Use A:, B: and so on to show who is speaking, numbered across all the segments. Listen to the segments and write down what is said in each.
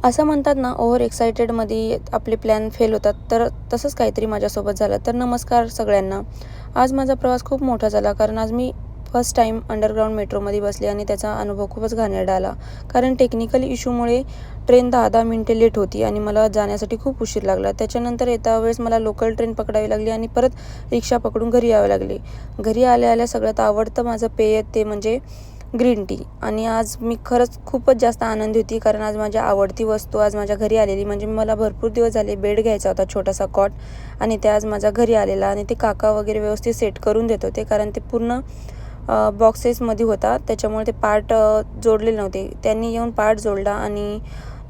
A: असं म्हणतात ना, ओव्हर एक्साइटेडमध्ये आपले प्लॅन फेल होतात, तर तसंच काहीतरी माझ्यासोबत झालं. तर नमस्कार सगळ्यांना. आज माझा प्रवास खूप मोठा झाला, कारण आज मी फर्स्ट टाईम अंडरग्राऊंड मेट्रोमध्ये बसले आणि त्याचा अनुभव खूपच घाणेरडा आला. कारण टेक्निकल इश्यूमुळे ट्रेन 10-10 मिनिटे लेट होती आणि मला जाण्यासाठी खूप उशीर लागला. त्याच्यानंतर येता वेळेस मला लोकल ट्रेन पकडावी लागली आणि परत रिक्षा पकडून घरी यावे लागले. घरी आल्या-आल्या सगळ्यात आवडतं माझं पेय ते म्हणजे ग्रीन टी. आणि आज मी खरंच खूपच जास्त आनंदी होती, कारण आज माझी आवडती वस्तू आज माझ्या घरी आलेली. म्हणजे मला भरपूर दिवस झाले बेड घ्यायचा होता, छोटासा कॉट, आणि ते आज माझ्या घरी आलेला. आणि ते काका वगैरे व्यवस्थित सेट करून देत होते, कारण ते पूर्ण बॉक्सेसमध्ये होता, त्याच्यामुळे ते पार्ट जोडलेले नव्हते. त्यांनी येऊन पार्ट जोडला आणि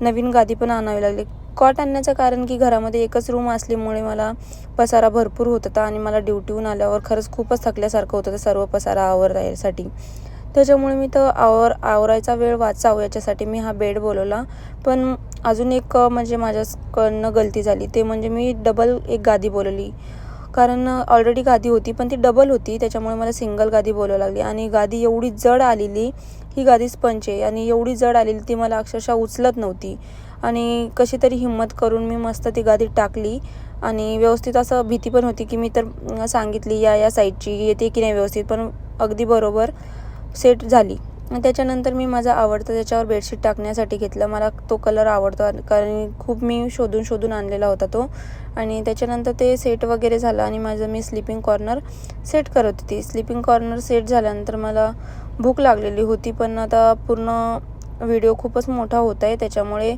A: नवीन गादी पण आणावी लागली. कॉट आणण्याचं कारण की घरामध्ये एकच रूम असल्यामुळे मला पसारा भरपूर होत होता आणि मला ड्युटीहून आल्यावर खरंच खूपच थकल्यासारखं होतं ते सर्व पसारा आवरायसाठी. त्याच्यामुळे मी तर आवरायचा वेळ वाचावा याच्यासाठी मी हा बेड बोलवला. पण अजून एक म्हणजे माझ्याकडनं गलती झाली, ते म्हणजे मी डबल एक गादी बोलवली. कारण ऑलरेडी गादी होती, पण ती डबल होती, त्याच्यामुळे मला सिंगल गादी बोलावी लागली. आणि गादी एवढी जड आलेली, ही गादी स्पंज आहे आणि एवढी जड आलेली ती मला अक्षरशः उचलत नव्हती. आणि कशी तरी हिंमत करून मी मस्त ती गादी टाकली. आणि व्यवस्थित असं भीती पण होती की मी तर सांगितली या साईडची येते की नाही व्यवस्थित, पण अगदी बरोबर सेट झाली. त्याच्यानंतर मी माझा आवडता त्याच्यावर बेडशीट टाकण्यासाठी घेतलं. मला तो कलर आवडतो, कारण खूप मी शोधून आणलेला होता तो. आणि त्याच्यानंतर ते सेट वगैरे झालं आणि मी स्लीपिंग कॉर्नर सेट करत होती. स्लीपिंग कॉर्नर सेट झाल्यानंतर मला भूक लागलेली होती, पण आता पूर्ण व्हिडिओ खूपच मोठा होत आहे, त्याच्यामुळे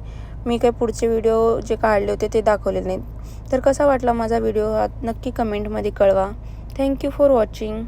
A: मी काही पुढचे व्हिडिओ जे काढले होते ते दाखवले नाहीत. तर कसा वाटला माझा व्हिडिओ हा नक्की कमेंटमध्ये कळवा. Thank you for watching.